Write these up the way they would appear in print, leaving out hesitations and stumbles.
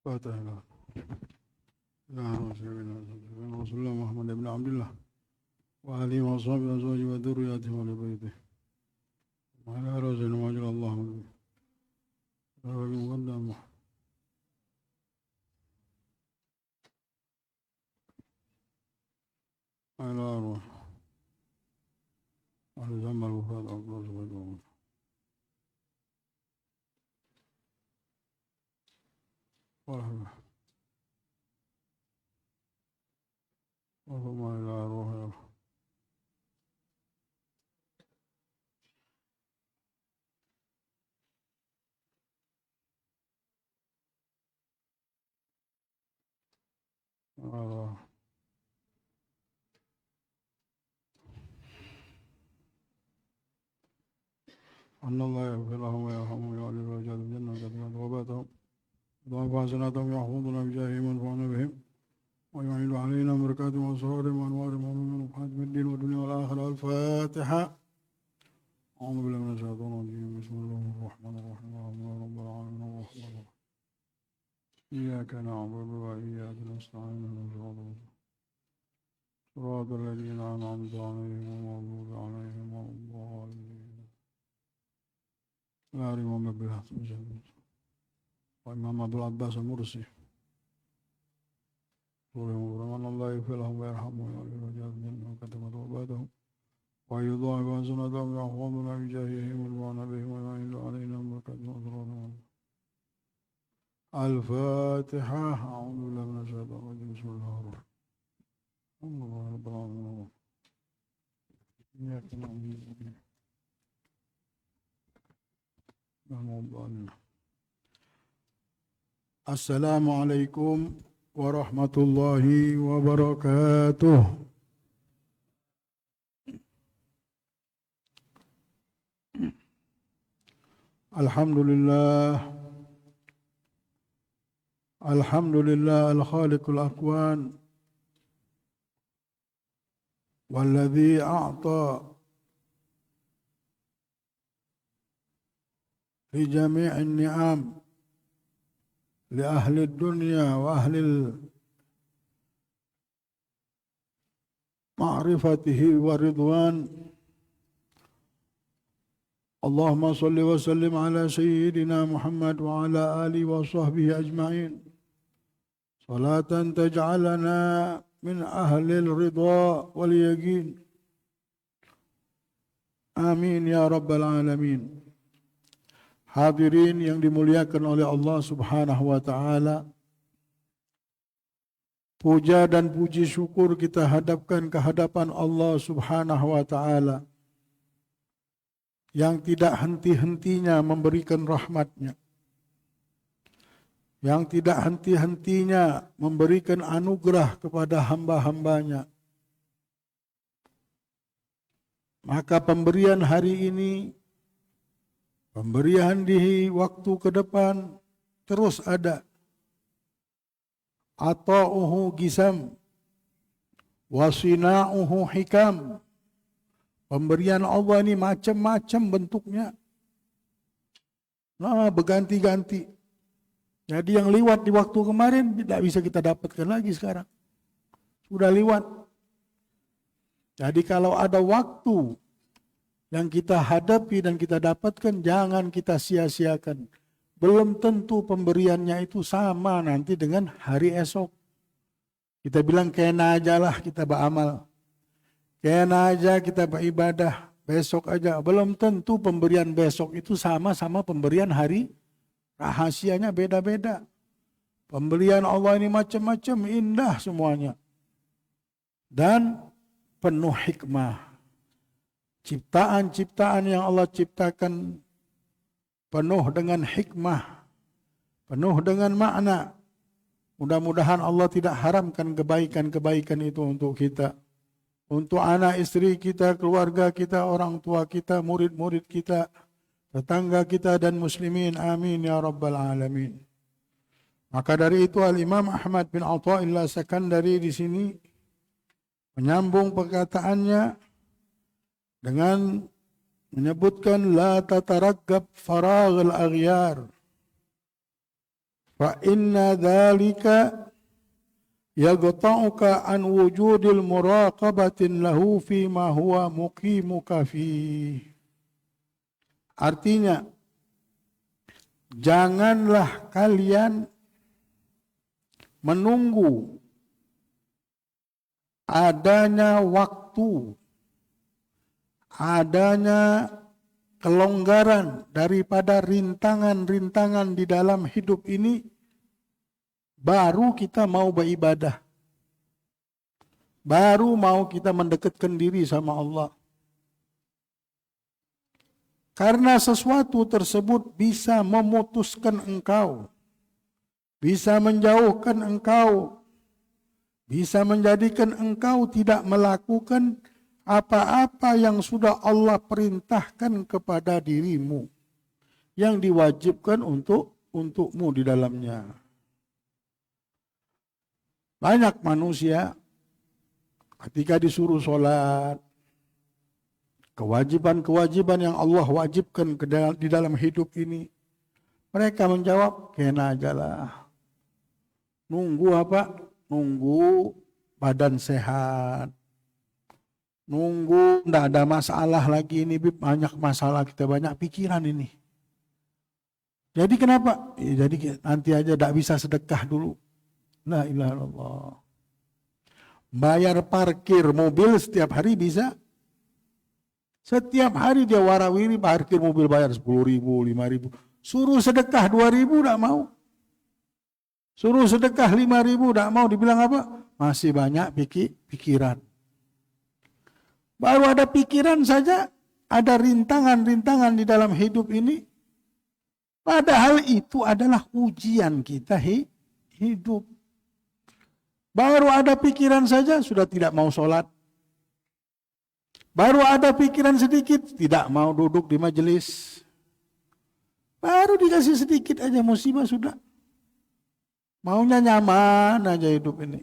فاتح له رسول الله محمد بن عبد الله وآله وصحبه وأزواجه وذرياته وآل بيته وعلى رسول وأجر الله به مقدم على أرواح على زمن الوفاة أفضل صلاة ورحمة وثم إلى أرواح أن الله يغفر لهم ويرحمهم ويعلي درجات الجنة وكثرة توباتهم وضاعف حسناتهم يحفظنا بجاههم وينفعنا بهم ويعيد علينا بركاتهم وأسرارهم وأنوارهم ومن وفاتهم الدين والدنيا والآخرة. الفاتحة. أعوذ بالله من الشيطان الرجيم. بسم الله الرحمن الرحيم. الحمد لله رب العالمين الرحمن الرحيم إياك نعبد وإياك نستعين صراط الذين أنعمت عليهم غير المغضوب عليهم ولا الضالين. لا ريب بالله. وإمام أبو العباس المرسي أن الله يغفر لهم ويرحمهم ويعلي درجات الجنة وكتب توباتهم ويضاعف حسناتهم ويحفظنا بجاههم وينفعنا بهم ويعيد علينا بركاتهم وأسرارهم. الفاتحة. أعوذ بالله من الشيطان الرجيم. بسم الله الرحمن الرحيم. الحمد لله رب العالمين إياك نعبد وإياك نستعين. السلام عليكم ورحمة الله وبركاته. الحمد لله الخالق الأكوان والذي أعطى في جميع النعم لأهل الدنيا وأهل معرفته ورضوان. اللهم صل وسلم على سيدنا محمد وعلى آله وصحبه أجمعين صلاة تجعلنا من أهل الرضا واليقين. آمين يا رب العالمين. Hadirin yang dimuliakan oleh Allah Subhanahu wa Ta'ala, puja dan puji syukur kita hadapkan ke hadapan Allah Subhanahu wa Ta'ala yang tidak henti-hentinya memberikan rahmatnya, yang tidak henti-hentinya memberikan anugerah kepada hamba-hambanya. Maka pemberian hari ini, pemberian di waktu ke depan terus ada. Ata'uhu gisam wasina'uhu hikam. Pemberian Allah ini macam-macam bentuknya. Berganti-ganti. Jadi yang lewat di waktu kemarin tidak bisa kita dapatkan lagi sekarang. Sudah lewat. Jadi kalau ada waktu yang kita hadapi dan kita dapatkan, jangan kita sia-siakan. Belum tentu pemberiannya itu sama nanti dengan hari esok. Kita bilang kena aja lah kita beramal. Kena aja kita beribadah. Besok aja. Belum tentu pemberian besok itu sama pemberian hari. Rahasianya beda-beda. Pemberian Allah ini macam-macam, indah semuanya. Dan penuh hikmah. Ciptaan-ciptaan yang Allah ciptakan penuh dengan hikmah, penuh dengan makna. Mudah-mudahan Allah tidak haramkan kebaikan-kebaikan itu untuk kita, untuk anak istri kita, keluarga kita, orang tua kita, murid-murid kita, tetangga kita dan muslimin. Amin ya rabbal alamin. Maka dari itu Al-Imam Ahmad bin Athaillah Sakandari di sini menyambung perkataannya dengan menyebutkan la tataraggab faraghal aghyar. fa inna dzalika yaqta'uka an wujudil muraqabatin lahu fi ma huwa muqimuka fi. Artinya, janganlah kalian menunggu adanya waktu, adanya kelonggaran daripada rintangan-rintangan di dalam hidup ini, baru kita mau beribadah. Baru mau kita mendekatkan diri sama Allah. Karena sesuatu tersebut bisa memutuskan engkau, bisa menjauhkan engkau, bisa menjadikan engkau tidak melakukan apa-apa yang sudah Allah perintahkan kepada dirimu, yang diwajibkan untukmu di dalamnya. Banyak manusia ketika disuruh sholat, kewajiban-kewajiban yang Allah wajibkan di dalam hidup ini, mereka menjawab, kena aja lah. Nunggu apa? Nunggu badan sehat. Nunggu tidak ada masalah lagi ini, banyak masalah kita, banyak pikiran ini. Jadi kenapa? Jadi nanti aja tidak bisa sedekah dulu. La ilaha illallah. Bayar parkir mobil setiap hari bisa. Setiap hari dia warawiri parkir mobil bayar 10.000, 5.000. Suruh sedekah 2.000 tidak mau. Suruh sedekah 5.000 tidak mau. Dibilang apa? Masih banyak pikiran. Baru ada pikiran saja, ada rintangan-rintangan di dalam hidup ini. Padahal itu adalah ujian kita hidup. Baru ada pikiran saja sudah tidak mau sholat. Baru ada pikiran sedikit tidak mau duduk di majelis. Baru dikasih sedikit aja musibah sudah. Maunya nyaman aja hidup ini.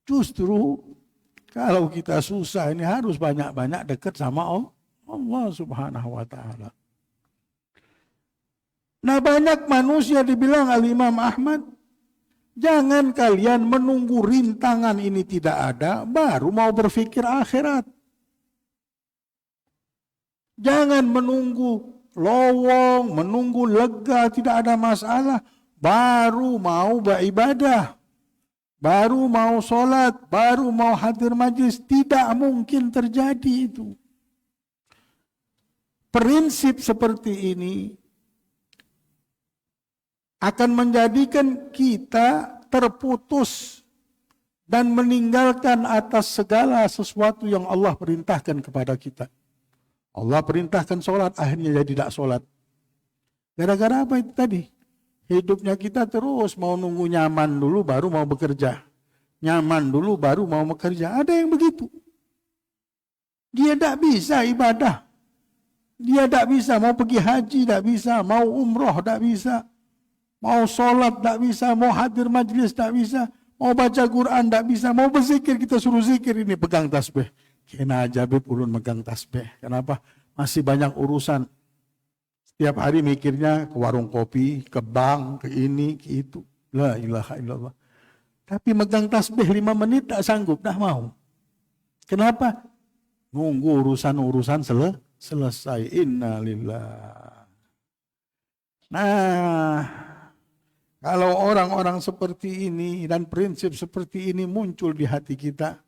Justru kalau kita susah ini harus banyak-banyak dekat sama Allah Subhanahu wa ta'ala. Nah, banyak manusia dibilang Al-Imam Ahmad, jangan kalian menunggu rintangan ini tidak ada, baru mau berpikir akhirat. Jangan menunggu lowong, menunggu lega, tidak ada masalah, baru mau beribadah, baru mau sholat, baru mau hadir majlis. Tidak mungkin terjadi itu. Prinsip seperti ini akan menjadikan kita terputus dan meninggalkan atas segala sesuatu yang Allah perintahkan kepada kita. Allah perintahkan sholat, akhirnya jadi tidak sholat. Gara-gara apa itu tadi? Hidupnya kita terus mau nunggu nyaman dulu baru mau bekerja. Nyaman dulu baru mau bekerja. Ada yang begitu. Dia tidak bisa ibadah. Dia tidak bisa mau pergi haji, tidak bisa. Mau umroh, tidak bisa. Mau sholat tidak bisa, mau hadir majlis tidak bisa, mau baca Quran tidak bisa, mau berzikir kita suruh zikir ini pegang tasbih. Kena aja ulun megang tasbih. Kenapa? Masih banyak urusan. Setiap hari mikirnya ke warung kopi, ke bank, ke ini, ke itu. La ilaha illallah. Tapi megang tasbih 5 menit tak sanggup, tak mau. Kenapa? Nunggu urusan-urusan selesai. Innalillah. Nah, kalau orang-orang seperti ini dan prinsip seperti ini muncul di hati kita,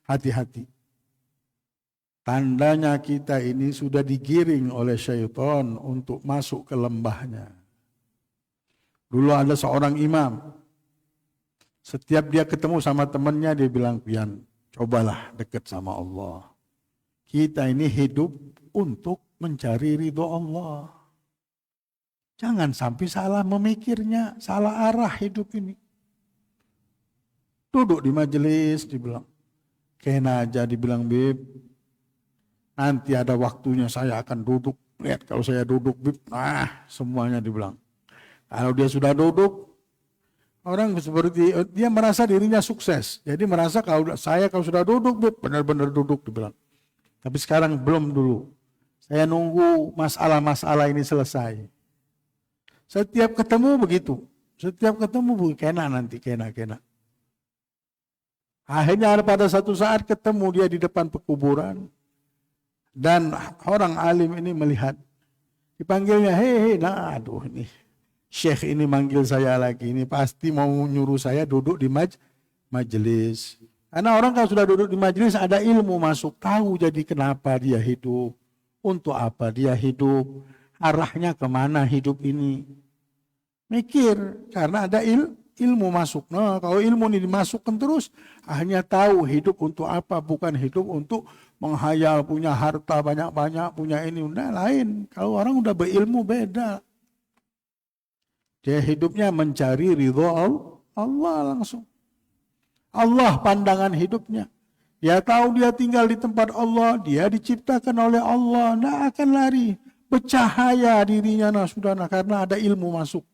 hati-hati. Tandanya kita ini sudah digiring oleh syaitan untuk masuk ke lembahnya. Dulu ada seorang imam, setiap dia ketemu sama temannya dia bilang, pian, cobalah dekat sama Allah. Kita ini hidup untuk mencari ridho Allah. Jangan sampai salah memikirnya, salah arah hidup ini. Duduk di majelis, dibilang. Kena aja dibilang, Bib. Nanti ada waktunya saya akan duduk. Lihat kalau saya duduk, Bib. Nah, semuanya dibilang. Kalau dia sudah duduk, orang seperti, dia merasa dirinya sukses. Jadi merasa kalau sudah duduk, Bib, benar-benar duduk, dibilang. Tapi sekarang belum dulu. Saya nunggu masalah-masalah ini selesai. Setiap ketemu begitu. Setiap ketemu kena nanti, kena. Akhirnya pada satu saat ketemu dia di depan pekuburan. Dan orang alim ini melihat. Dipanggilnya, hei, nah aduh ini. Syekh ini manggil saya lagi. Ini pasti mau nyuruh saya duduk di majelis. Karena orang kalau sudah duduk di majelis ada ilmu masuk. Tahu jadi kenapa dia hidup. Untuk apa dia hidup. Arahnya kemana hidup ini. Mikir. Karena ada ilmu masuk. Nah kalau ilmu ini dimasukkan terus. Akhirnya tahu hidup untuk apa. Bukan hidup untuk menghayal. Punya harta banyak-banyak. Punya ini. Udah lain. Kalau orang udah berilmu beda. Dia hidupnya mencari ridho Allah langsung. Allah pandangan hidupnya. Dia tahu dia tinggal di tempat Allah. Dia diciptakan oleh Allah. Tidak akan lari. Bercahaya dirinya. Nah sudah, karena ada ilmu masuk.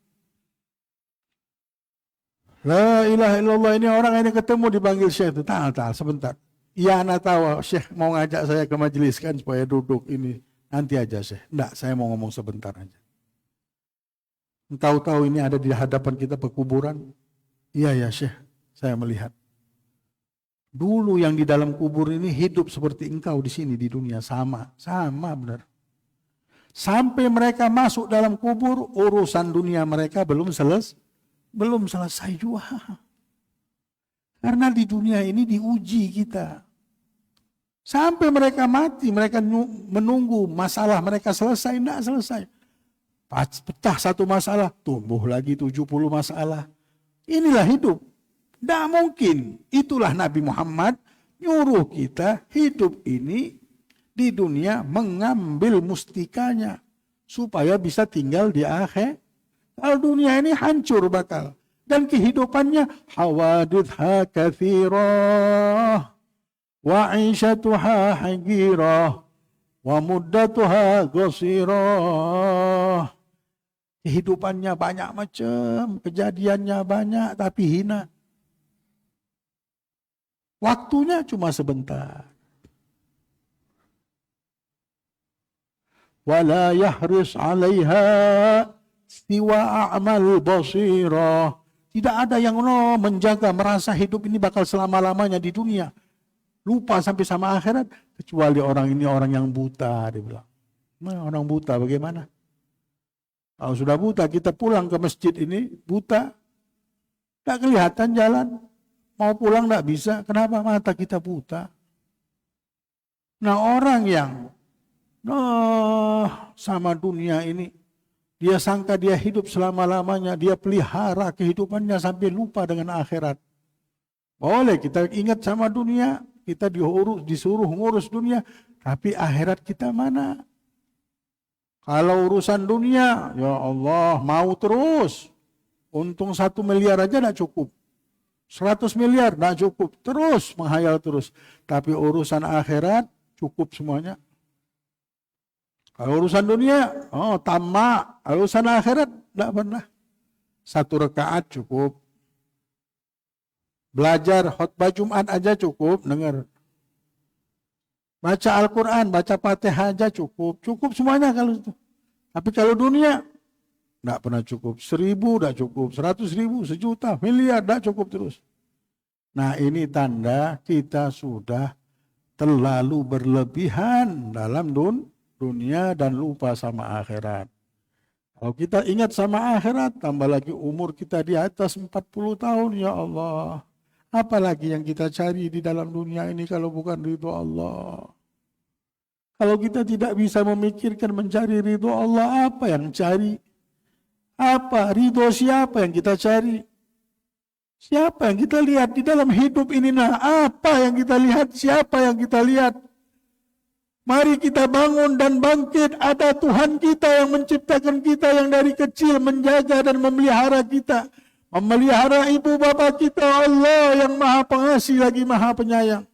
La ilaha illallah, ini orang ini ketemu dipanggil Syekh itu. Tal, sebentar. Iya anak tahu Syekh mau ngajak saya ke majelis kan supaya duduk ini. Nanti aja Syekh. Enggak, saya mau ngomong sebentar aja. Tahu-tahu ini ada di hadapan kita pekuburan. Iya ya Syekh, saya melihat. Dulu yang di dalam kubur ini hidup seperti engkau di sini di dunia. Sama benar. Sampai mereka masuk dalam kubur, urusan dunia mereka belum selesai juga. Karena di dunia ini diuji kita. Sampai mereka mati, mereka menunggu masalah mereka selesai, tidak selesai. Pecah satu masalah, tumbuh lagi 70 masalah. Inilah hidup. Tidak mungkin. Itulah Nabi Muhammad nyuruh kita hidup ini di dunia mengambil mustikanya. Supaya bisa tinggal di akhir. Kalau dunia ini hancur bakal. Dan kehidupannya hawadithha kathirah. Wa'ishatuha hagirah. Wa muddatuha qasirah. Kehidupannya banyak macam, kejadiannya banyak tapi hina. Waktunya cuma sebentar. Wala yahris 'alaiha siwa a'mal basirah. Tidak ada yang menjaga merasa hidup ini bakal selama-lamanya di dunia. Lupa sampai sama akhirat kecuali orang ini orang yang buta, dia bilang. Nah, orang buta bagaimana? Kalau sudah buta, kita pulang ke masjid ini, buta. Tak kelihatan jalan. Mau pulang tak bisa. Kenapa? Mata kita buta. Nah orang yang sama dunia ini, dia sangka dia hidup selama-lamanya, dia pelihara kehidupannya sampai lupa dengan akhirat. Boleh kita ingat sama dunia, kita disuruh ngurus dunia, tapi akhirat kita mana? Kalau urusan dunia, ya Allah, mau terus. Untung 1 miliar aja tidak cukup. 100 miliar tidak cukup. Terus menghayal terus. Tapi urusan akhirat cukup semuanya. Kalau urusan dunia, tamak. Kalau urusan akhirat, tidak pernah. 1 rakaat cukup. Belajar khutbah Jumat aja cukup, dengar. Baca Al-Quran, baca Fatihah aja cukup. Cukup semuanya kalau itu. Tapi kalau dunia, tidak pernah cukup. 1000 tidak cukup. 100.000, 1 juta, miliar tidak cukup terus. Nah ini tanda kita sudah terlalu berlebihan dalam dunia dan lupa sama akhirat. Kalau kita ingat sama akhirat, tambah lagi umur kita di atas 40 tahun, ya Allah. Apalagi yang kita cari di dalam dunia ini kalau bukan ridho Allah. Kalau kita tidak bisa memikirkan mencari ridho Allah, apa yang cari? Apa? Ridho siapa yang kita cari? Siapa yang kita lihat di dalam hidup ini? Nah, apa yang kita lihat? Siapa yang kita lihat? Mari kita bangun dan bangkit. Ada Tuhan kita yang menciptakan kita, yang dari kecil menjaga dan memelihara kita. Memelihara ibu bapa kita, Allah yang maha pengasih lagi maha penyayang.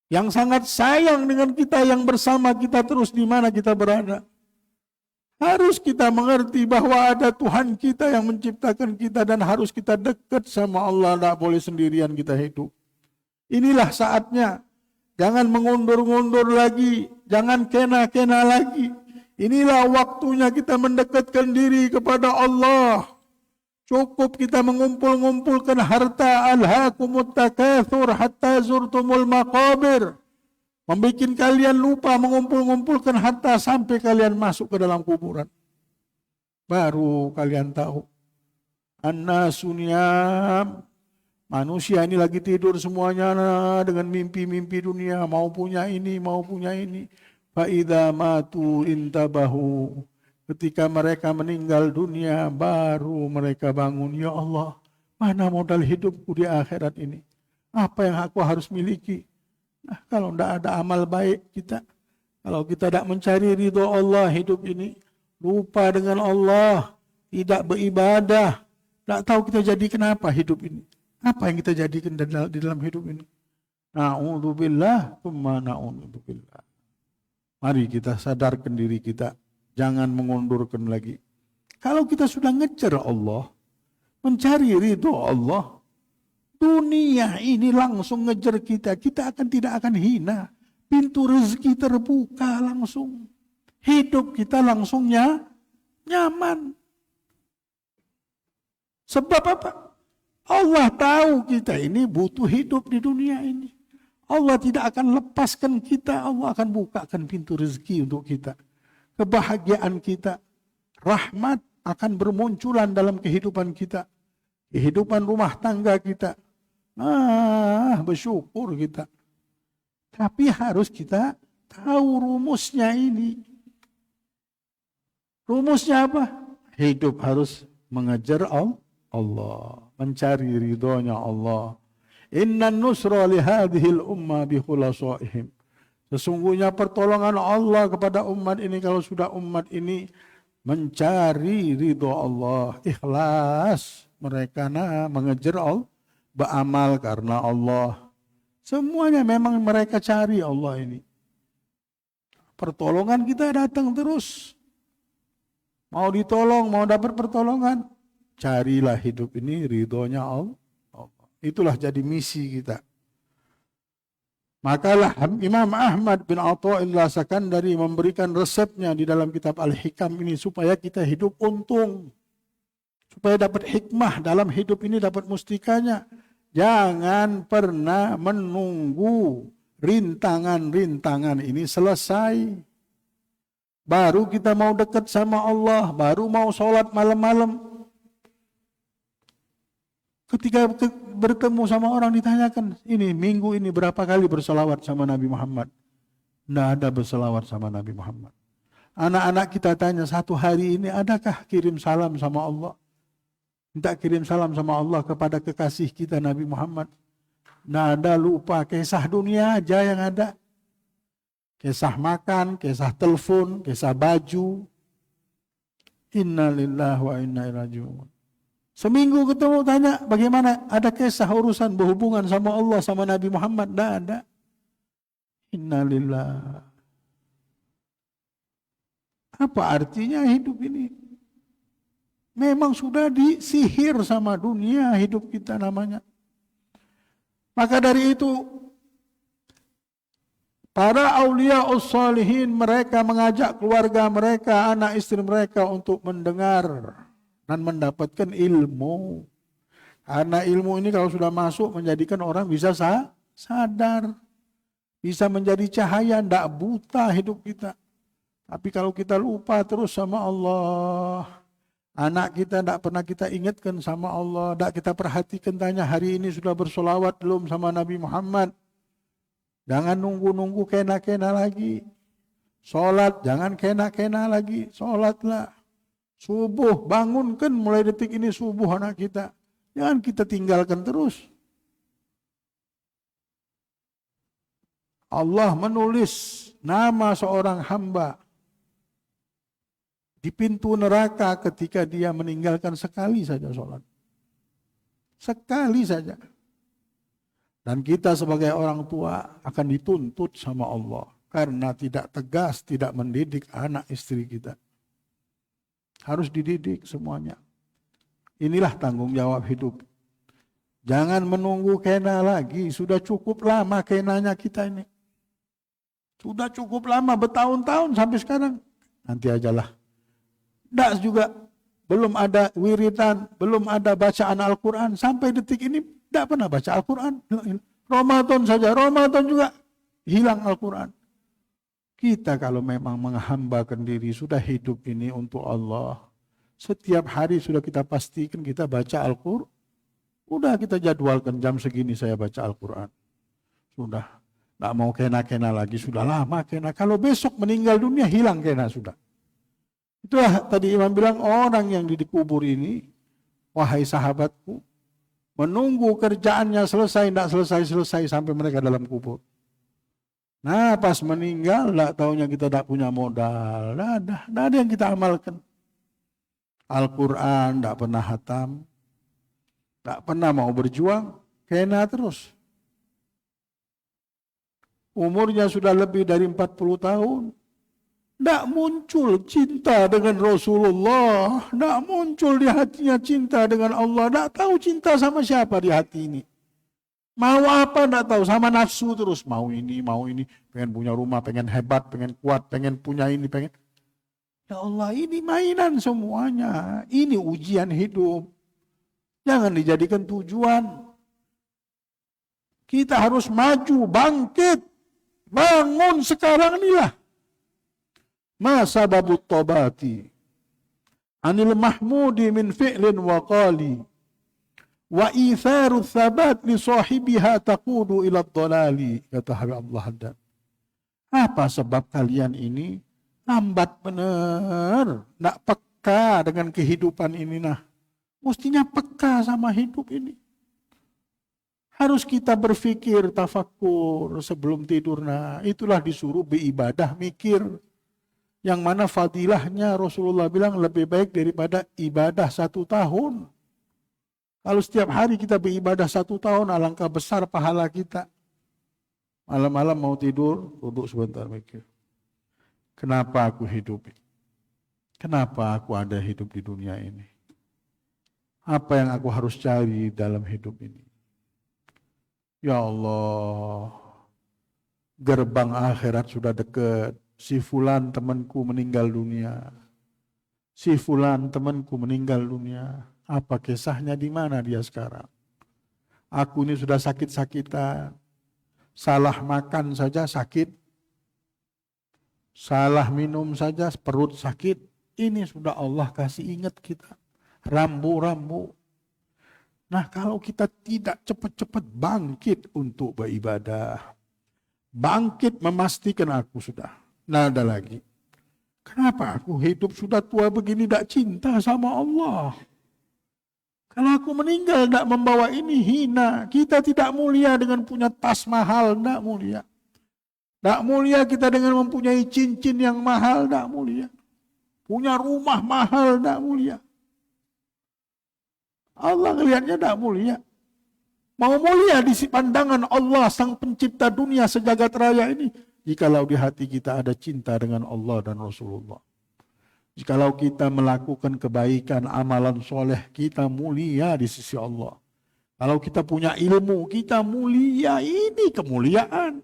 Yang sangat sayang dengan kita, yang bersama kita terus di mana kita berada. Harus kita mengerti bahwa ada Tuhan kita yang menciptakan kita dan harus kita dekat sama Allah. Tidak boleh sendirian kita hidup. Inilah saatnya. Jangan mengundur-undur lagi. Jangan kena-kena lagi. Inilah waktunya kita mendekatkan diri kepada Allah. Cukup kita mengumpul-ngumpulkan harta, alhaakumut takatsur hatta zurtumul maqabir. Membikin kalian lupa mengumpul-ngumpulkan harta sampai kalian masuk ke dalam kuburan. Baru kalian tahu. An-nasu niyam. Manusia ini lagi tidur semuanya dengan mimpi-mimpi dunia. Mau punya ini, mau punya ini. Fa idza matu intabahu. Ketika mereka meninggal dunia, baru mereka bangun. Ya Allah, mana modal hidupku di akhirat ini? Apa yang aku harus miliki? Nah, kalau tidak ada amal baik kita, kalau kita tidak mencari ridho Allah hidup ini, lupa dengan Allah, tidak beribadah, tidak tahu kita jadi kenapa hidup ini. Apa yang kita jadikan di dalam hidup ini? Na'udzubillah, tsumma na'udzubillah. Mari kita sadarkan diri kita, jangan mengundurkan lagi. Kalau kita sudah ngejar Allah, mencari ridho Allah, dunia ini langsung ngejar kita. Kita tidak akan hina. Pintu rezeki terbuka langsung. Hidup kita langsungnya nyaman. Sebab apa? Allah tahu kita ini butuh hidup di dunia ini. Allah tidak akan lepaskan kita. Allah akan bukakan pintu rezeki untuk kita. Kebahagiaan kita. Rahmat akan bermunculan dalam kehidupan kita. Kehidupan rumah tangga kita. Bersyukur kita. Tapi harus kita tahu rumusnya ini. Rumusnya apa? Hidup harus mengejar Allah. Mencari ridhonya Allah. Innan nusra lihadihil umma bikhulasaihim. Sesungguhnya pertolongan Allah kepada umat ini, kalau sudah umat ini mencari ridho Allah. Ikhlas. Mereka mengejar Allah. Beramal karena Allah. Semuanya memang mereka cari Allah ini. Pertolongan kita datang terus. Mau ditolong, mau dapat pertolongan, carilah hidup ini ridhonya Allah. Itulah jadi misi kita. Makalah Imam Ahmad bin Athaillah Sakandari memberikan resepnya di dalam kitab Al-Hikam ini supaya kita hidup untung. Supaya dapat hikmah dalam hidup ini, dapat mustikanya. Jangan pernah menunggu rintangan-rintangan ini selesai. Baru kita mau dekat sama Allah, baru mau sholat malam-malam. Ketika bertemu sama orang ditanyakan, ini minggu ini berapa kali berselawat sama Nabi Muhammad? Tidak ada berselawat sama Nabi Muhammad. Anak-anak kita tanya, satu hari ini adakah kirim salam sama Allah? Minta kirim salam sama Allah kepada kekasih kita Nabi Muhammad. Nah, ada, lupa, kisah dunia aja yang ada. Kisah makan, kisah telepon, kisah baju. Inna lillahi wa inna ilaihi raji'un. Seminggu ketemu tanya bagaimana, ada kisah urusan berhubungan sama Allah sama Nabi Muhammad? Tidak ada. Inna lillahi. Apa artinya hidup ini? Memang sudah disihir sama dunia hidup kita namanya. Maka dari itu, para auliyaus shalihin mereka mengajak keluarga mereka, anak istri mereka untuk mendengar dan mendapatkan ilmu. Karena ilmu ini kalau sudah masuk menjadikan orang bisa sadar. Bisa menjadi cahaya, tidak buta hidup kita. Tapi kalau kita lupa terus sama Allah, anak kita tidak pernah kita ingatkan sama Allah, tidak kita perhatikan, tanya hari ini sudah bersolawat belum sama Nabi Muhammad. Jangan nunggu-nunggu kena-kena lagi. Sholat, jangan kena-kena lagi. Sholatlah. Subuh, bangunkan mulai detik ini subuh anak kita. Jangan kita tinggalkan terus. Allah menulis nama seorang hamba di pintu neraka ketika dia meninggalkan sekali saja sholat. Sekali saja. Dan kita sebagai orang tua akan dituntut sama Allah. Karena tidak tegas, tidak mendidik anak istri kita. Harus dididik semuanya. Inilah tanggung jawab hidup. Jangan menunggu kena lagi. Sudah cukup lama kenanya kita ini. Sudah cukup lama, bertahun-tahun sampai sekarang. Nanti ajalah. Tidak juga belum ada wiridan, belum ada bacaan Al-Quran. Sampai detik ini tidak pernah baca Al-Quran. Ramadan saja, Ramadan juga hilang Al-Quran. Kita kalau memang menghambakan diri, sudah hidup ini untuk Allah. Setiap hari sudah kita pastikan kita baca Al-Quran. Udah kita jadwalkan jam segini saya baca Al-Quran. Sudah. Tidak mau kena-kena lagi. Sudah lama kena. Kalau besok meninggal dunia hilang kena sudah. Itulah tadi Imam bilang orang yang dikubur ini. Wahai sahabatku. Menunggu kerjaannya selesai. Tidak selesai sampai mereka dalam kubur. Nah pas meninggal. Tidak taunya kita tidak punya modal. Tidak ada yang kita amalkan. Al-Quran tidak pernah hatam. Tak pernah mau berjuang, kena terus. Umurnya sudah lebih dari 40 tahun. Tak muncul cinta dengan Rasulullah. Tak muncul di hatinya cinta dengan Allah. Tak tahu cinta sama siapa di hati ini. Mau apa tak tahu, sama nafsu terus. Mau ini. Pengen punya rumah, pengen hebat, pengen kuat, pengen punya ini, pengen. Ya Allah, ini mainan semuanya. Ini ujian hidup. Jangan dijadikan tujuan. Kita harus maju, bangkit, bangun sekarang inilah. Ma sababut tobati anil mahmudi min fi'lin wa qali wa itharu thabat li sahibiha taqudu ila dhalali, kata Habib Abdullah Haddad. Apa sebab kalian ini lambat benar, nak peka dengan kehidupan ini nah. Mestinya peka sama hidup ini. Harus kita berpikir, tafakur sebelum tidur. Nah, itulah disuruh beribadah, mikir. Yang mana fadilahnya Rasulullah bilang lebih baik daripada ibadah 1 tahun. Kalau setiap hari kita beribadah 1 tahun, alangkah besar pahala kita. Malam-malam mau tidur, duduk sebentar mikir. Kenapa aku hidup? Kenapa aku ada hidup di dunia ini? Apa yang aku harus cari dalam hidup ini? Ya Allah, gerbang akhirat sudah dekat. Si fulan temanku meninggal dunia. Si fulan temanku meninggal dunia. Apa kisahnya, di mana dia sekarang? Aku ini sudah sakit-sakitan. Salah makan saja sakit. Salah minum saja perut sakit. Ini sudah Allah kasih ingat kita. Rambu-rambu. Nah, kalau kita tidak cepat-cepat bangkit untuk beribadah, bangkit memastikan aku sudah. Nah, ada lagi. Kenapa aku hidup sudah tua begini tidak cinta sama Allah? Kalau aku meninggal tidak membawa ini, hina. Kita tidak mulia dengan punya tas mahal, tidak mulia. Tidak mulia kita dengan mempunyai cincin yang mahal, tidak mulia. Punya rumah mahal, tidak mulia. Allah ngelihatnya tidak mulia. Mau mulia di pandangan Allah sang pencipta dunia sejagat raya ini. Jikalau di hati kita ada cinta dengan Allah dan Rasulullah. Jikalau kita melakukan kebaikan, amalan soleh, kita mulia di sisi Allah. Kalau kita punya ilmu, kita mulia. Ini kemuliaan.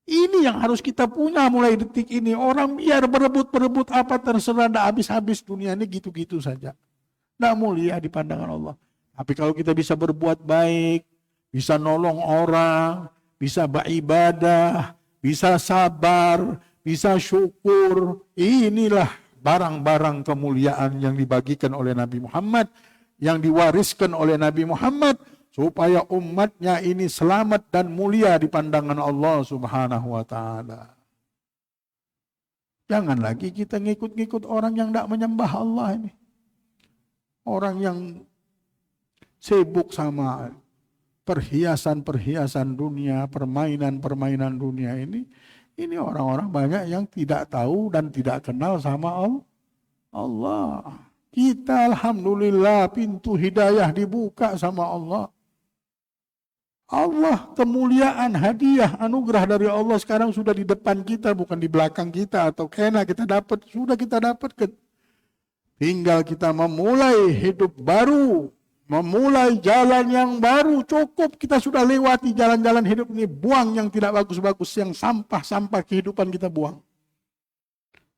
Ini yang harus kita punya mulai detik ini. Orang biar berebut-berebut apa terserah, tidak habis-habis dunia ini gitu-gitu saja. Tidak mulia di pandangan Allah. Tapi kalau kita bisa berbuat baik, bisa nolong orang, bisa beribadah, bisa sabar, bisa syukur. Inilah barang-barang kemuliaan yang dibagikan oleh Nabi Muhammad, yang diwariskan oleh Nabi Muhammad, supaya umatnya ini selamat dan mulia di pandangan Allah Subhanahu wa ta'ala. Jangan lagi kita ngikut-ngikut orang yang tidak menyembah Allah ini. Orang yang sibuk sama perhiasan-perhiasan dunia, permainan-permainan dunia ini orang-orang banyak yang tidak tahu dan tidak kenal sama Allah. Kita alhamdulillah pintu hidayah dibuka sama Allah. Allah, kemuliaan, hadiah, anugerah dari Allah sekarang sudah di depan kita, bukan di belakang kita atau kena kita dapat, sudah kita dapatkan. Tinggal kita memulai hidup baru, memulai jalan yang baru. Cukup kita sudah lewati jalan-jalan hidup ini, buang yang tidak bagus-bagus, yang sampah-sampah kehidupan kita buang.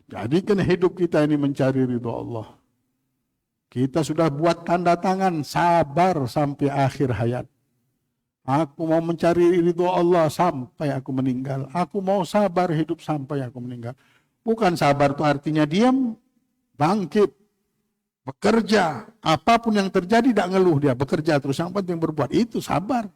Jadikan hidup kita ini mencari ridho Allah. Kita sudah buat tanda tangan sabar sampai akhir hayat. Aku mau mencari ridho Allah sampai aku meninggal. Aku mau sabar hidup sampai aku meninggal. Bukan sabar itu artinya diam, bangkit, bekerja. Apapun yang terjadi tidak ngeluh dia. Bekerja terus, yang penting berbuat. Itu sabar.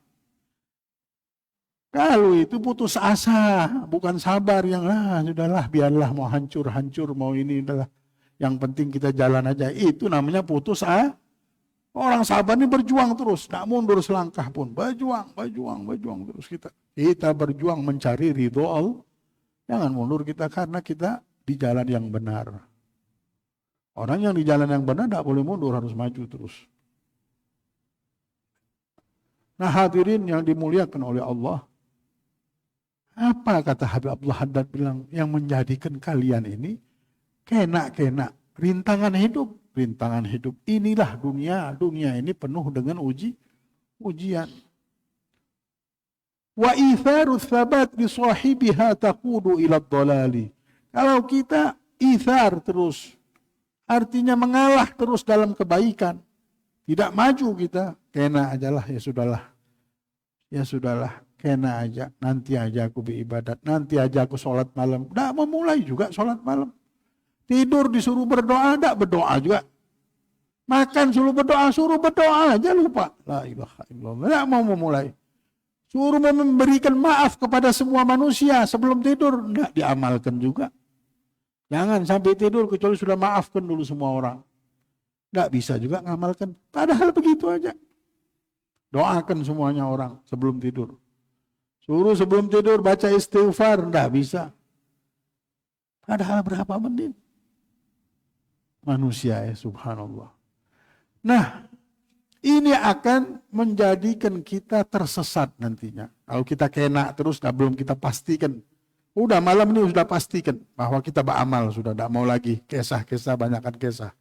Kalau itu putus asa, bukan sabar yang sudahlah biarlah mau hancur mau ini adalah. Yang penting kita jalan aja. Itu namanya putus asa. Orang sabar ini berjuang terus, tidak mundur selangkah pun. Berjuang terus kita. Kita berjuang mencari ridho Allah. Jangan mundur kita karena kita di jalan yang benar. Orang yang di jalan yang benar tidak boleh mundur, harus maju terus. Nah hadirin yang dimuliakan oleh Allah. Apa kata Habib Abdul Haddad bilang, yang menjadikan kalian ini kena rintangan hidup. Rintangan hidup inilah dunia. Dunia ini penuh dengan ujian. Wa itharu thabat bi sahibiha taqudu ila dhalali. Kalau kita ithar terus, artinya mengalah terus dalam kebaikan. Tidak maju kita, kena ajalah, ya sudahlah, kena aja. Nanti aja aku beribadat, nanti aja aku sholat malam. Tidak mau mulai juga sholat malam. Tidur disuruh berdoa, tidak berdoa juga. Makan suruh berdoa aja lupa. La ilaha illallah, tidak mau memulai. Suruh memberikan maaf kepada semua manusia sebelum tidur, tidak diamalkan juga. Jangan sampai tidur kecuali sudah maafkan dulu semua orang. Tidak bisa juga ngamalkan. Padahal begitu aja. Doakan semuanya orang sebelum tidur. Suruh sebelum tidur baca istighfar, tidak bisa. Padahal berapa menit? Manusia ya, subhanallah. Nah, ini akan menjadikan kita tersesat nantinya. Kalau kita kena terus, belum kita pastikan. Udah malam ini sudah pastikan bahwa kita beramal, sudah tidak mau lagi kisah-kisah, banyakkan kisah.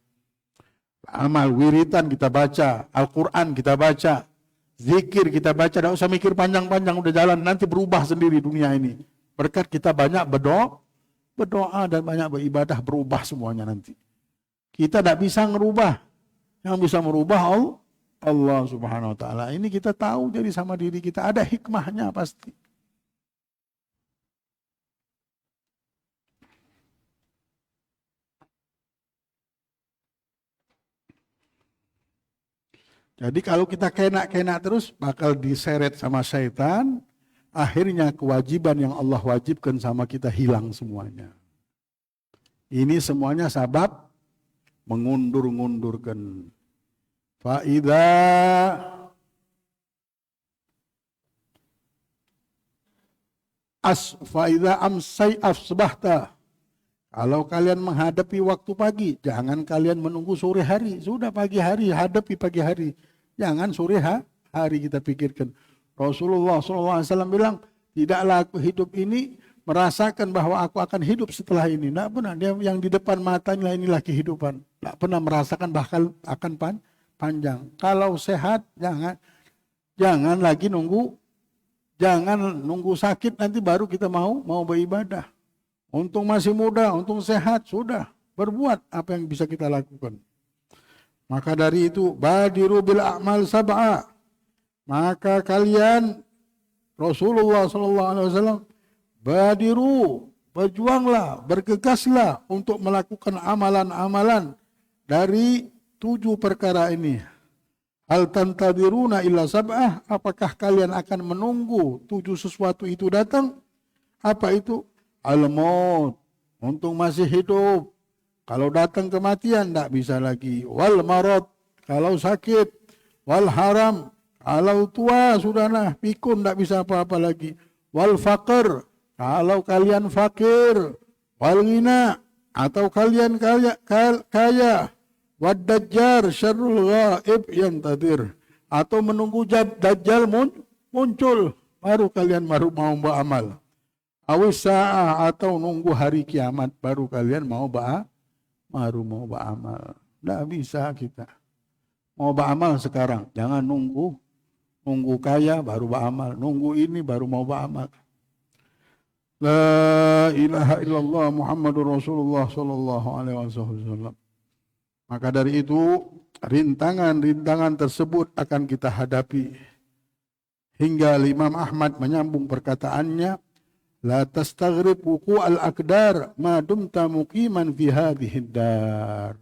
Amal, wiritan kita baca, Al-Quran kita baca, zikir kita baca, tidak usah mikir panjang-panjang, udah jalan, nanti berubah sendiri dunia ini. Berkat kita banyak berdoa dan banyak beribadah, berubah semuanya nanti. Kita tidak bisa merubah. Yang bisa merubah Allah subhanahu wa ta'ala. Ini kita tahu jadi sama diri kita. Ada hikmahnya pasti. Jadi kalau kita kena terus bakal diseret sama syaitan. Akhirnya kewajiban yang Allah wajibkan sama kita hilang semuanya. Ini semuanya sabab mengundur-ngundurkan. Fa'idha amsai asbahta. Kalau kalian menghadapi waktu pagi, jangan kalian menunggu sore hari. Sudah pagi hari, hadapi pagi hari. Jangan sore hari kita pikirkan. Rasulullah SAW bilang, tidaklah aku hidup ini merasakan bahwa aku akan hidup setelah ini. Tidak pernah. Dia yang di depan matanya inilah kehidupan. Tidak pernah merasakan bahkan akan panjang. Kalau sehat, jangan lagi nunggu. Jangan nunggu sakit nanti baru kita mau beribadah. Untung masih muda, untung sehat, sudah. Berbuat apa yang bisa kita lakukan. Maka dari itu, badiru bil a'mal sab'a. Maka kalian, Rasulullah SAW, badiru, berjuanglah, bergegaslah untuk melakukan amalan-amalan dari 7 perkara ini. Hal tantadiruna illa sab'ah, apakah kalian akan menunggu 7 sesuatu itu datang? Apa itu? Al-maut, untung masih hidup. Kalau datang kematian tidak bisa lagi. Wal marad, kalau sakit. Wal haram, kalau tua sudah pikun tidak bisa apa-apa lagi. Wal faqr, kalau kalian fakir. Wal ghina, atau kalian kaya. Wad dajjar syarrul ghaib yantadir, atau menunggu dajjal muncul baru kalian mau beramal. Awis sa'ah, atau nunggu hari kiamat baru kalian mau beramal. Tidak bisa kita. Mau beramal sekarang, jangan nunggu kaya baru beramal, nunggu ini baru mau beramal. La ilaha illallah Muhammadur Rasulullah sallallahu alaihi wasallam. Maka dari itu rintangan-rintangan tersebut akan kita hadapi. Hingga Imam Ahmad menyambung perkataannya, la tastaghrib wuqu'al aqdar ma dumta muqiman fi hadhihi dar.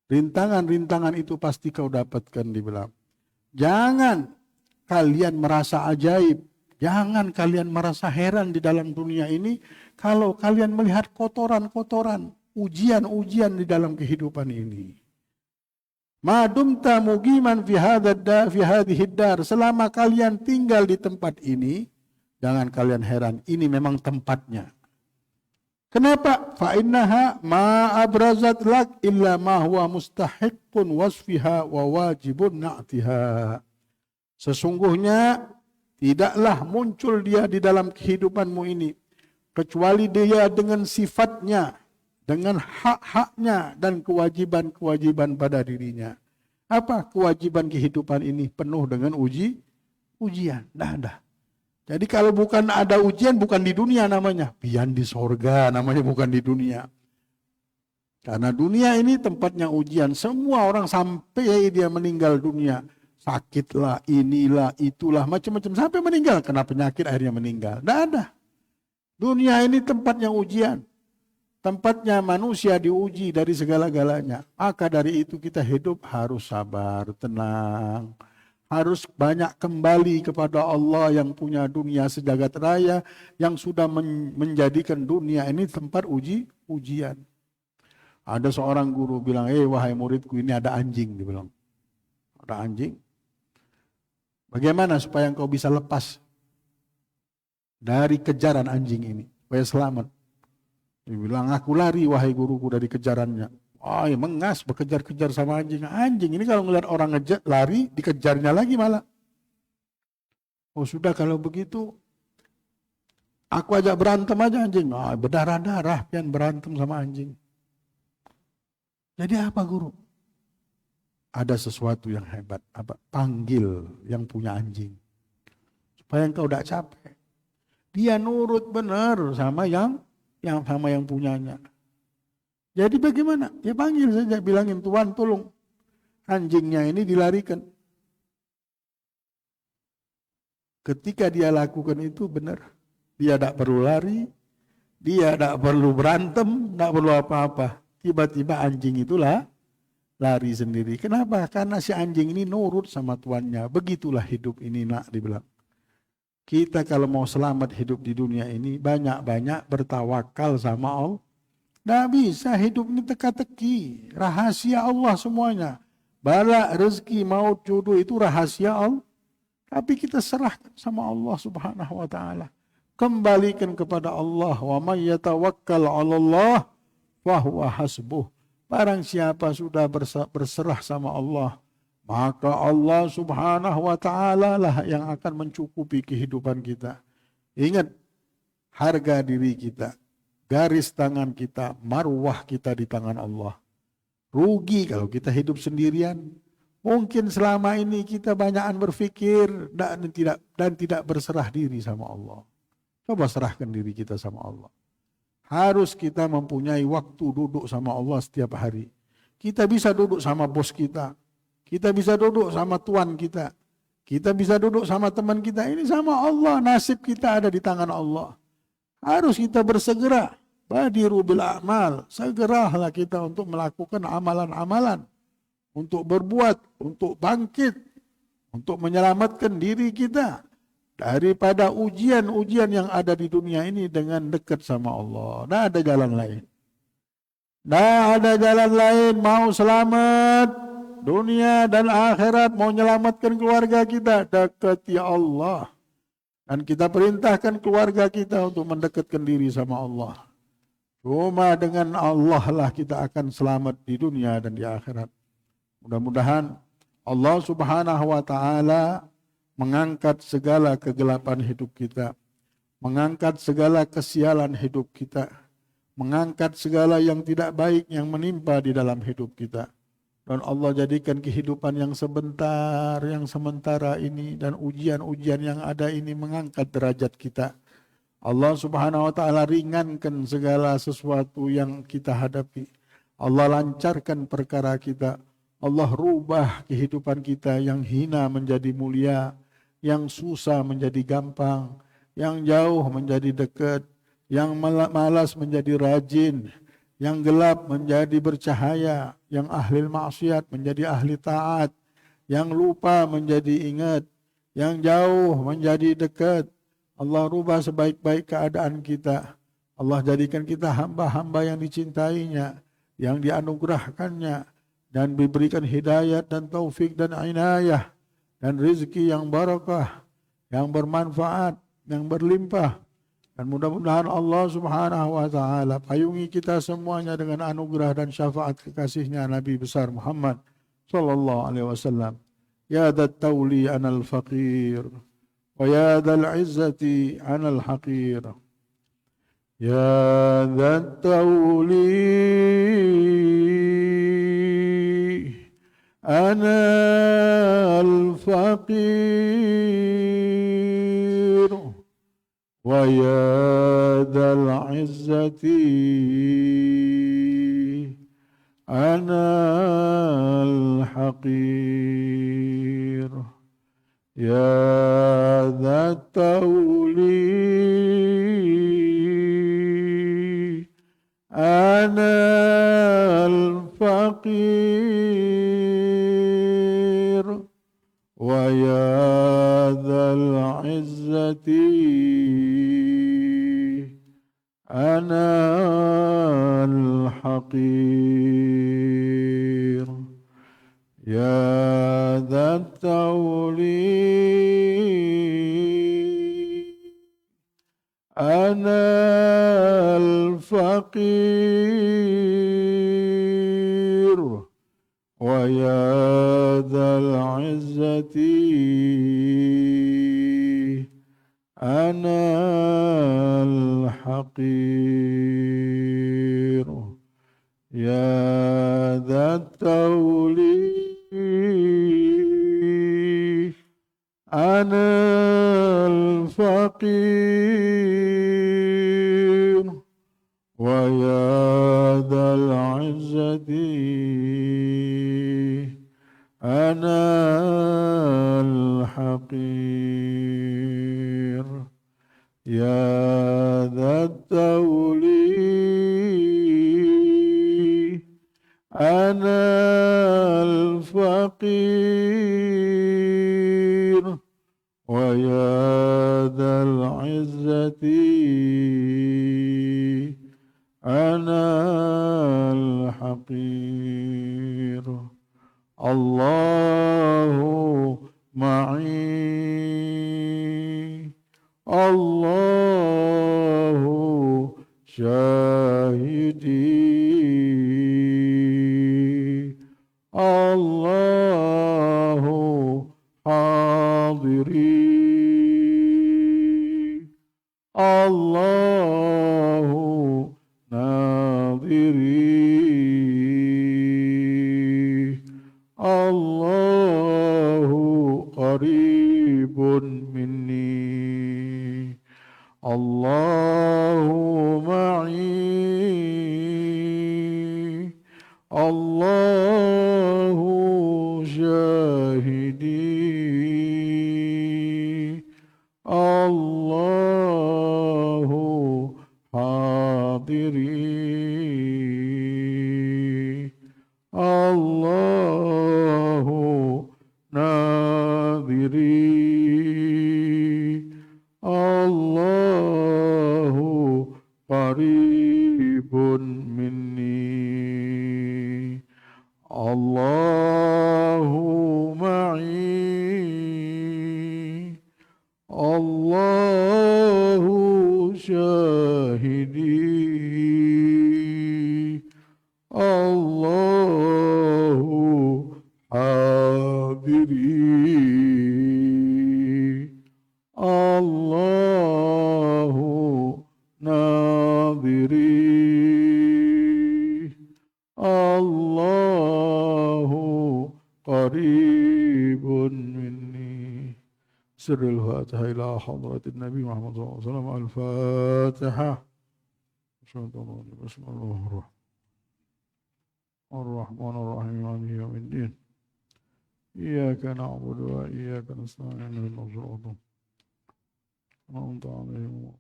Rintangan-rintangan itu pasti kau dapatkan, dibilang. Jangan kalian merasa ajaib, jangan kalian merasa heran di dalam dunia ini kalau kalian melihat kotoran-kotoran, ujian-ujian di dalam kehidupan ini. Ma dumta muqiman fi hadhihi dar, selama kalian tinggal di tempat ini, jangan kalian heran, ini memang tempatnya. Kenapa? Fa innaha ma abrazat lak illa ma huwa mustahiqqun wasfiha wa wajibun na'tiha. Sesungguhnya tidaklah muncul dia di dalam kehidupanmu ini kecuali dia dengan sifatnya, dengan hak-haknya dan kewajiban-kewajiban pada dirinya. Apa kewajiban kehidupan ini? Penuh dengan ujian. Tidak ada. Jadi kalau bukan ada ujian, bukan di dunia namanya. Pian di sorga namanya, bukan di dunia. Karena dunia ini tempatnya ujian. Semua orang sampai dia meninggal dunia. Sakitlah, inilah, itulah, macam-macam. Sampai meninggal, kena penyakit akhirnya meninggal. Tidak ada. Dunia ini tempatnya ujian. Tempatnya manusia diuji dari segala-galanya. Maka dari itu kita hidup harus sabar, tenang. Harus banyak kembali kepada Allah yang punya dunia sejagat raya, yang sudah menjadikan dunia ini tempat ujian. Ada seorang guru bilang, wahai muridku, ini ada anjing. Dia bilang, ada anjing. Bagaimana supaya engkau bisa lepas dari kejaran anjing ini, supaya selamat? Dia bilang, aku lari wahai guruku dari kejarannya. Mengas, berkejar-kejar sama anjing. Anjing ini kalau ngeliat orang ngejar, lari, dikejarnya lagi malah. Oh sudah kalau begitu, aku ajak berantem aja anjing. Berdarah-darah pian berantem sama anjing. Jadi apa guru? Ada sesuatu yang hebat. Panggil yang punya anjing. Supaya engkau tidak capek. Dia nurut benar sama yang punyanya. Jadi bagaimana? Dia panggil saja, bilangin, Tuhan tolong anjingnya ini dilarikan. Ketika dia lakukan itu benar. Dia tidak perlu lari, dia tidak perlu berantem, tidak perlu apa-apa. Tiba-tiba anjing itulah lari sendiri. Kenapa? Karena si anjing ini nurut sama tuannya. Begitulah hidup ini nak, dibilang. Kita kalau mau selamat hidup di dunia ini, banyak-banyak bertawakal sama Allah. Tidak bisa hidup ini teka-teki. Rahasia Allah semuanya. Bala, rezeki, maut, jodoh itu rahasia Allah. Tapi kita serahkan sama Allah subhanahu wa ta'ala. Kembalikan kepada Allah. Wa may yatawakkal 'ala Allah fa huwa hasbuh. Barang siapa sudah berserah sama Allah, maka Allah subhanahu wa ta'ala lah yang akan mencukupi kehidupan kita. Ingat, harga diri kita, garis tangan kita, marwah kita di tangan Allah. Rugi kalau kita hidup sendirian. Mungkin selama ini kita banyakan berpikir dan tidak berserah diri sama Allah. Coba serahkan diri kita sama Allah. Harus kita mempunyai waktu duduk sama Allah setiap hari. Kita bisa duduk sama bos kita. Kita bisa duduk sama tuan kita. Kita bisa duduk sama teman kita. Ini sama Allah. Nasib kita ada di tangan Allah. Harus kita bersegera. Badiru bil a'mal. Segeralah kita untuk melakukan amalan-amalan. Untuk berbuat, untuk bangkit. Untuk menyelamatkan diri kita. Daripada ujian-ujian yang ada di dunia ini dengan dekat sama Allah. Tidak ada jalan lain. Tidak ada jalan lain. Mau selamat dunia dan akhirat. Mau menyelamatkan keluarga kita. Dekati Allah. Dan kita perintahkan keluarga kita untuk mendekatkan diri sama Allah. Cuma dengan Allah lah kita akan selamat di dunia dan di akhirat. Mudah-mudahan Allah subhanahu wa ta'ala mengangkat segala kegelapan hidup kita. Mengangkat segala kesialan hidup kita. Mengangkat segala yang tidak baik yang menimpa di dalam hidup kita. Dan Allah jadikan kehidupan yang sebentar, yang sementara ini dan ujian-ujian yang ada ini mengangkat derajat kita. Allah subhanahu wa ta'ala ringankan segala sesuatu yang kita hadapi. Allah lancarkan perkara kita. Allah rubah kehidupan kita yang hina menjadi mulia, yang susah menjadi gampang, yang jauh menjadi dekat, yang malas menjadi rajin, yang gelap menjadi bercahaya, yang ahli maksiat menjadi ahli taat, yang lupa menjadi ingat, yang jauh menjadi dekat. Allah rubah sebaik-baik keadaan kita. Allah jadikan kita hamba-hamba yang dicintainya, yang dianugerahkannya, dan diberikan hidayat dan taufik dan inayah, dan rezeki yang barakah, yang bermanfaat, yang berlimpah. Dan mudah-mudahan Allah subhanahu wa ta'ala payungi kita semuanya dengan anugerah dan syafaat kekasihnya Nabi besar Muhammad sallallahu alaihi wasallam. Ya dhat tawli anal faqir, wa ya dhal izzati anal haqir. Ya dhat tawli anal faqir, wa ya dhal izzati anal haqir. Ya dhat tawli anal faqir, wa ya dhal izzati anal haqir. Ya dhat tawli anal faqir, wa ya dhal izzati anal haqir. Ya dhat tawli anal faqir, wa ya dhal izzati anal haqir. Ya dhat tawli anal faqir, wa ya dhal izzati anal haqir. Allahu ma'i, Allahu syahidi, Allahu hadiri, Allahu nadiri, Allahu qaribun minni, Allahu ma'i, Allahu syahidi, Allahu hadiri, Allahu nadiri, Allahu qaribun minni, Allahu ma'i, Allahu syahidi, Allahu hadiri, Allahu nadiri, Allahu qaribun minni. Sirrul Fatiha ila hadratin Nabi Muhammad SAW. Al-Fatiha. Bismillahirrahmanirrahim. الرحمن الرحيم مالك يوم الدين إياك نعبد وإياك نستعين اهدنا الصراط أنعمت عليهم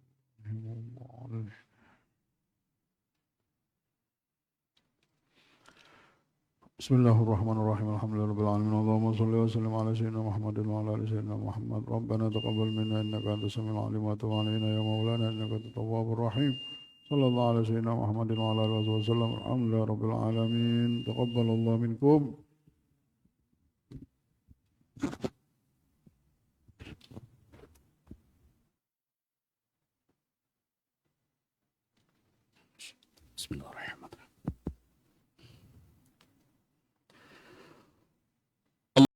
بسم الله الرحمن الرحيم الحمد لله رب العالمين اللهم صل وسلم على سيدنا محمد وعلى آل سيدنا محمد ربنا تقبل منا إنك أنت السميع العليم وتب علينا يا مولانا إنك أنت التواب الرحيم صلى الله على سيدنا محمد وعلى آله وسلم الحمد لله رب العالمين تقبل الله منكم. بسم الله.